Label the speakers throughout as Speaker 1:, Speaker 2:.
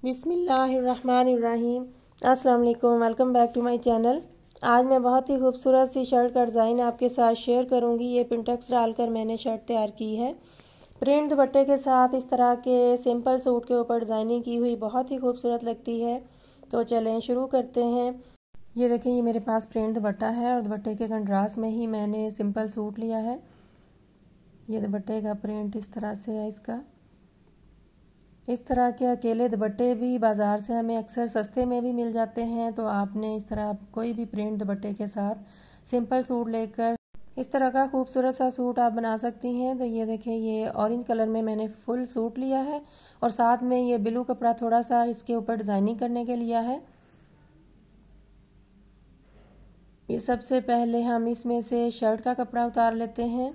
Speaker 1: बिस्मिल्लाहिर्रहमानिर्रहीम। अस्सलाम वालेकुम, welcome back to my channel. आज मैं बहुत ही खूबसूरत सी शर्ट का डिज़ाइन आपके साथ शेयर करूंगी। ये पिंटेक्स डालकर मैंने शर्ट तैयार की है। प्रिंट दुपट्टे के साथ इस तरह के सिंपल सूट के ऊपर डिज़ाइनिंग की हुई बहुत ही खूबसूरत लगती है। तो चलें शुरू करते हैं। ये देखें, ये मेरे पास प्रिंट दुपट्टा है और दुपट्टे के कंट्रास्ट में ही मैंने सिंपल सूट लिया है। ये दुपट्टे का प्रिंट इस तरह से है। इस तरह के अकेले दुपट्टे भी बाज़ार से हमें अक्सर सस्ते में भी मिल जाते हैं। तो आपने इस तरह कोई भी प्रिंट दुपट्टे के साथ सिंपल सूट लेकर इस तरह का खूबसूरत सा सूट आप बना सकती हैं। तो ये देखें, ये ऑरेंज कलर में मैंने फुल सूट लिया है और साथ में ये ब्लू कपड़ा थोड़ा सा इसके ऊपर डिज़ाइनिंग करने के लिया है। ये सबसे पहले हम इसमें से शर्ट का कपड़ा उतार लेते हैं।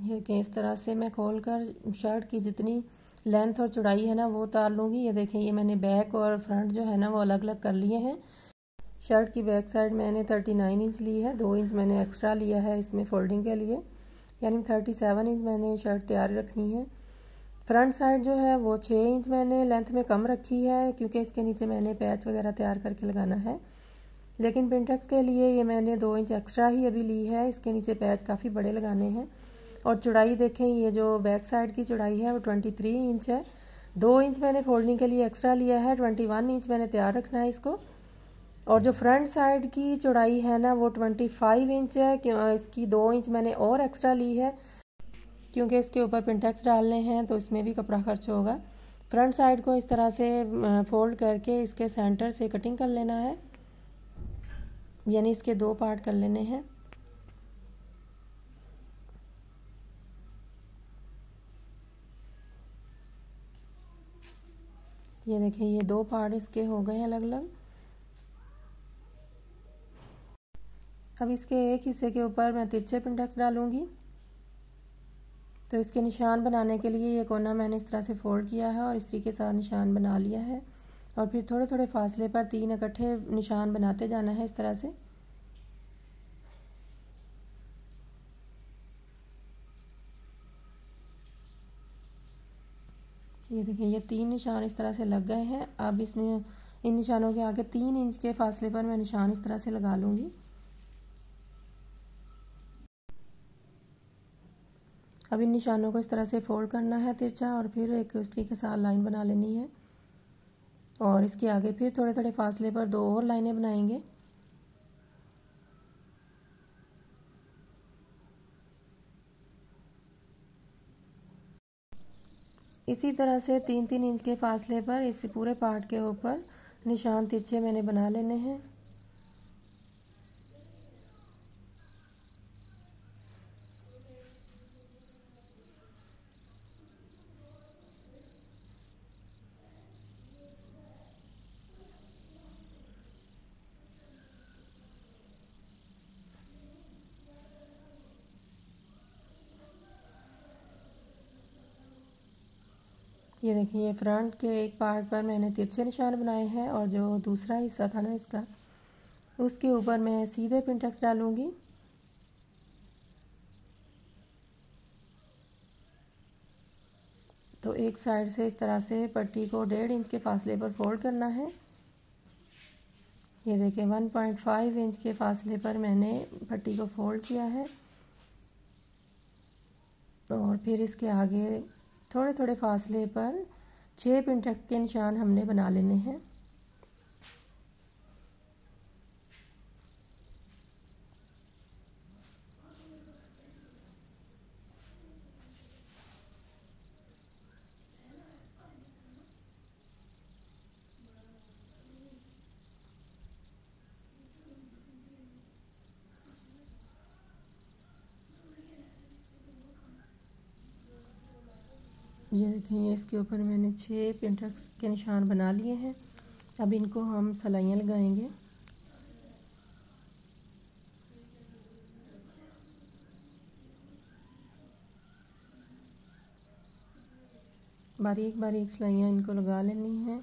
Speaker 1: ये कि इस तरह से मैं खोलकर शर्ट की जितनी लेंथ और चौड़ाई है ना वो उतार लूँगी। ये देखें, ये मैंने बैक और फ्रंट जो है ना वो अलग अलग कर लिए हैं। शर्ट की बैक साइड मैंने 39 इंच ली है, 2 इंच मैंने एक्स्ट्रा लिया है इसमें फोल्डिंग के लिए, यानी 37 इंच मैंने शर्ट तैयार रखनी है। फ्रंट साइड जो है वो 6 इंच मैंने लेंथ में कम रखी है क्योंकि इसके नीचे मैंने पैच वगैरह तैयार करके लगाना है। लेकिन पिंटेक्स के लिए ये मैंने 2 इंच एक्स्ट्रा ही अभी ली है। इसके नीचे पैच काफ़ी बड़े लगाने हैं। और चौड़ाई देखें, ये जो बैक साइड की चौड़ाई है वो 23 इंच है। 2 इंच मैंने फोल्डिंग के लिए एक्स्ट्रा लिया है, 21 इंच मैंने तैयार रखना है इसको। और जो फ्रंट साइड की चौड़ाई है ना वो 25 इंच है। इसकी 2 इंच मैंने और एक्स्ट्रा ली है क्योंकि इसके ऊपर पिंटेक्स डालने हैं तो इसमें भी कपड़ा खर्च होगा। फ्रंट साइड को इस तरह से फोल्ड करके इसके सेंटर से कटिंग कर लेना है, यानी इसके 2 पार्ट कर लेने हैं। ये देखें, ये 2 पार्ट इसके हो गए हैं अलग अलग। अब इसके एक हिस्से के ऊपर मैं तिरछे पिंटेक्स डालूंगी। तो इसके निशान बनाने के लिए ये कोना मैंने इस तरह से फोल्ड किया है और इस तरीके से निशान बना लिया है। और फिर थोड़े थोड़े फासले पर 3 इकट्ठे निशान बनाते जाना है इस तरह से। ये देखिए, ये 3 निशान इस तरह से लग गए हैं। अब इन निशानों के आगे 3 इंच के फासले पर मैं निशान इस तरह से लगा लूँगी। अब इन निशानों को इस तरह से फोल्ड करना है तिरछा और फिर एक इस तरीके से लाइन बना लेनी है। और इसके आगे फिर थोड़े थोड़े फासले पर 2 और लाइनें बनाएंगे। इसी तरह से 3-3 इंच के फासले पर इस पूरे पार्ट के ऊपर निशान तिरछे मैंने बना लेने हैं। ये देखिए, ये फ्रंट के एक पार्ट पर मैंने तिरछे निशान बनाए हैं और जो दूसरा हिस्सा था ना इसका, उसके ऊपर मैं सीधे पिंटेक्स डालूंगी। तो एक साइड से इस तरह से पट्टी को 1.5 इंच के फासले पर फोल्ड करना है। ये देखिए, 1.5 इंच के फासले पर मैंने पट्टी को फोल्ड किया है। और फिर इसके आगे थोड़े थोड़े फासले पर 6 पिंटेक्स के निशान हमने बना लेने हैं। ये देखिए, इसके ऊपर मैंने 6 पिंटेक्स के निशान बना लिए हैं। अब इनको हम सिलाइयाँ लगाएंगे। बारीक बारीक सिलाइयाँ इनको लगा लेनी हैं।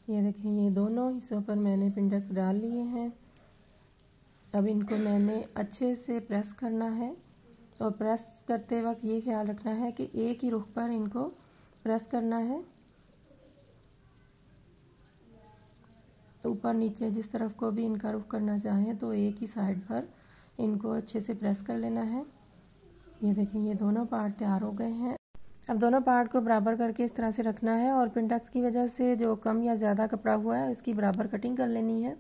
Speaker 1: ये देखें, ये दोनों हिस्सों पर मैंने पिंडेक्स डाल लिए हैं। अब इनको मैंने अच्छे से प्रेस करना है और प्रेस करते वक्त ये ख्याल रखना है कि एक ही रुख पर इनको प्रेस करना है। ऊपर नीचे जिस तरफ को भी इनका रुख करना चाहें तो एक ही साइड पर इनको अच्छे से प्रेस कर लेना है। ये देखें, ये दोनों पार्ट तैयार हो गए हैं। अब दोनों पार्ट को बराबर करके इस तरह से रखना है और पिंडेक्स की वजह से जो कम या ज़्यादा कपड़ा हुआ है उसकी बराबर कटिंग कर लेनी है।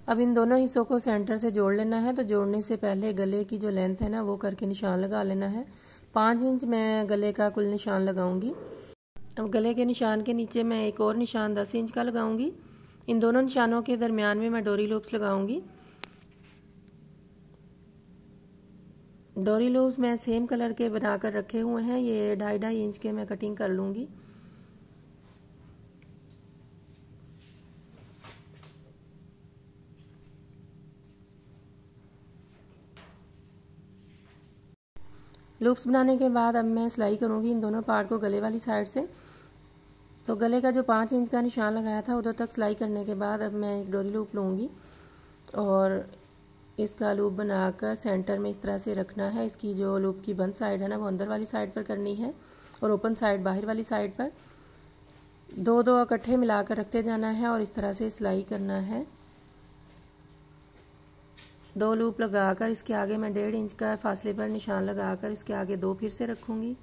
Speaker 1: अब इन दोनों हिस्सों को सेंटर से जोड़ लेना है। तो जोड़ने से पहले गले की जो लेंथ है ना वो करके निशान लगा लेना है। 5 इंच मैं गले का कुल निशान लगाऊंगी। अब गले के निशान के नीचे मैं एक और निशान 10 इंच का लगाऊंगी। इन दोनों निशानों के दरमियान में मैं डोरी लूप्स लगाऊंगी। डोरी लूप्स मैं सेम कलर के बनाकर रखे हुए हैं। ये 2.5 इंच के मैं कटिंग कर लूँगी। लूप्स बनाने के बाद अब मैं सिलाई करूँगी इन दोनों पार्ट को गले वाली साइड से। तो गले का जो 5 इंच का निशान लगाया था उधर तक सिलाई करने के बाद अब मैं एक डोरी लूप लूँगी और इसका लूप बनाकर सेंटर में इस तरह से रखना है। इसकी जो लूप की बंद साइड है ना वो अंदर वाली साइड पर करनी है और ओपन साइड बाहर वाली साइड पर। दो दो इकट्ठे मिलाकर रखते जाना है और इस तरह से सिलाई करना है। 2 लूप लगाकर इसके आगे मैं 1.5 इंच का फासले पर निशान लगाकर इसके आगे 2 फिर से रखूँगी।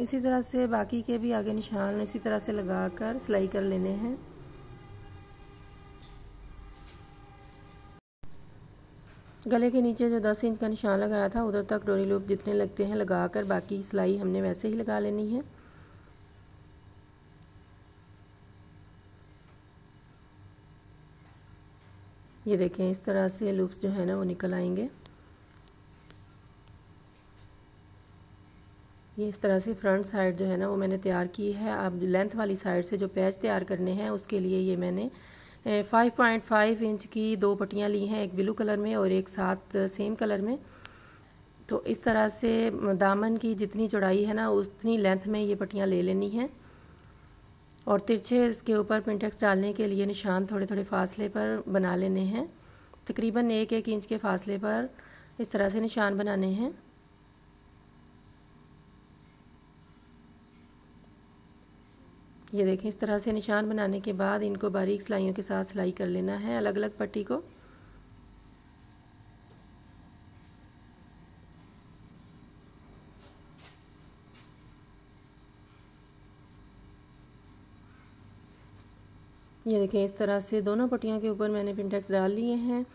Speaker 1: इसी तरह से बाकी के भी आगे निशान इसी तरह से लगाकर सिलाई कर लेने हैं। गले के नीचे जो 10 इंच का निशान लगाया था उधर तक डोरी लूप जितने लगते हैं लगाकर बाकी सिलाई हमने वैसे ही लगा लेनी है। ये देखें, इस तरह से लूप्स जो है ना वो निकल आएंगे। ये इस तरह से फ्रंट साइड जो है ना वो मैंने तैयार की है। अब लेंथ वाली साइड से जो पैच तैयार करने हैं उसके लिए ये मैंने 5.5 इंच की 2 पट्टियाँ ली हैं, एक ब्लू कलर में और एक साथ सेम कलर में। तो इस तरह से दामन की जितनी चौड़ाई है ना उतनी लेंथ में ये पट्टियाँ ले लेनी हैं और तिरछे इसके ऊपर पिंटेक्स डालने के लिए निशान थोड़े थोड़े फासले पर बना लेने हैं। तकरीबन 1-1 इंच के फासले पर इस तरह से निशान बनाने हैं। ये देखें, इस तरह से निशान बनाने के बाद इनको बारीक सिलाइयों के साथ सिलाई कर लेना है अलग अलग पट्टी को। ये देखें, इस तरह से दोनों पट्टियों के ऊपर मैंने पिंटेक्स डाल लिए हैं।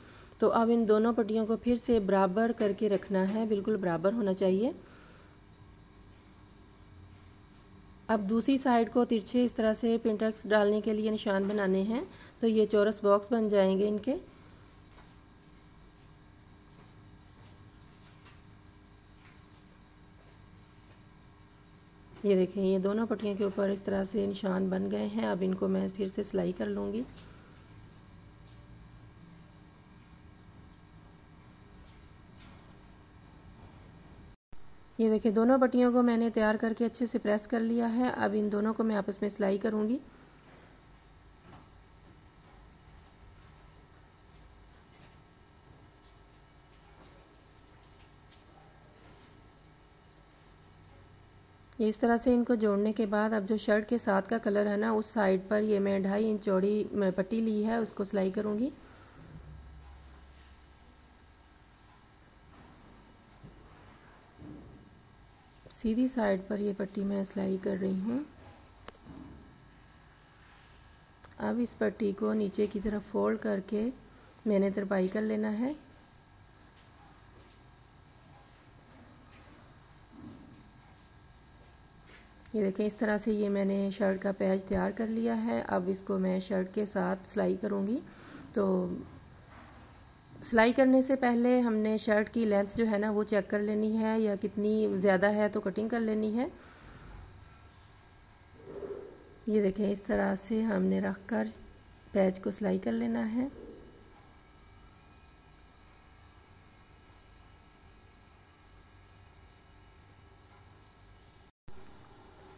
Speaker 1: तो अब इन दोनों पट्टियों को फिर से बराबर करके रखना है, बिल्कुल बराबर होना चाहिए। अब दूसरी साइड को तिरछे इस तरह से पिंटेक्स डालने के लिए निशान बनाने हैं। तो ये चौरस बॉक्स बन जाएंगे इनके। ये देखें, ये दोनों पट्टियों के ऊपर इस तरह से निशान बन गए हैं। अब इनको मैं फिर से सिलाई कर लूँगी। ये देखिए, दोनों पट्टियों को मैंने तैयार करके अच्छे से प्रेस कर लिया है। अब इन दोनों को मैं आपस में सिलाई करूँगी। ये इस तरह से इनको जोड़ने के बाद अब जो शर्ट के साथ का कलर है ना उस साइड पर ये मैं 2.5 इंच चौड़ी पट्टी ली है उसको सिलाई करूँगी। सीधी साइड पर ये पट्टी मैं सिलाई कर रही हूँ। अब इस पट्टी को नीचे की तरफ फोल्ड करके मैंने तरपाई कर लेना है। ये देखें, इस तरह से ये मैंने शर्ट का पैच तैयार कर लिया है। अब इसको मैं शर्ट के साथ सिलाई करूँगी। तो सिलाई करने से पहले हमने शर्ट की लेंथ जो है ना वो चेक कर लेनी है, या कितनी ज़्यादा है तो कटिंग कर लेनी है। ये देखें, इस तरह से हमने रख कर पैच को सिलाई कर लेना है।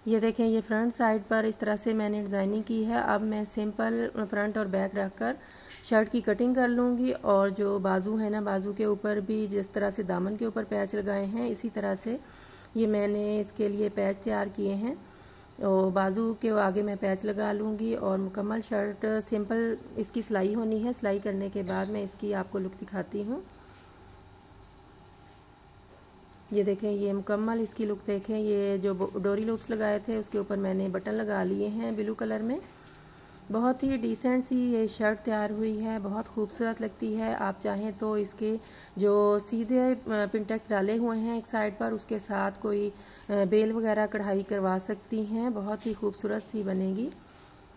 Speaker 1: ये देखें, ये फ्रंट साइड पर इस तरह से मैंने डिज़ाइनिंग की है। अब मैं सिंपल फ्रंट और बैक रखकर शर्ट की कटिंग कर लूँगी। और जो बाजू है ना, बाजू के ऊपर भी जिस तरह से दामन के ऊपर पैच लगाए हैं, इसी तरह से ये मैंने इसके लिए पैच तैयार किए हैं। और बाजू के आगे मैं पैच लगा लूँगी और मुकम्मल शर्ट सिंपल इसकी सिलाई होनी है। सिलाई करने के बाद मैं इसकी आपको लुक दिखाती हूँ। ये देखें, ये मुकम्मल इसकी लुक देखें। ये जो डोरी लूप्स लगाए थे उसके ऊपर मैंने बटन लगा लिए हैं ब्लू कलर में। बहुत ही डिसेंट सी ये शर्ट तैयार हुई है, बहुत खूबसूरत लगती है। आप चाहें तो इसके जो सीधे पिंटेक्स डाले हुए हैं एक साइड पर, उसके साथ कोई बेल वगैरह कढ़ाई करवा सकती हैं, बहुत ही खूबसूरत सी बनेगी।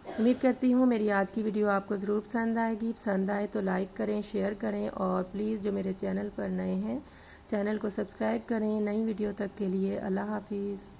Speaker 1: उम्मीद करती हूँ मेरी आज की वीडियो आपको ज़रूर पसंद आएगी। पसंद आए तो लाइक करें, शेयर करें और प्लीज़ जो मेरे चैनल पर नए हैं चैनल को सब्सक्राइब करें। नई वीडियो तक के लिए अल्लाह हाफिज़।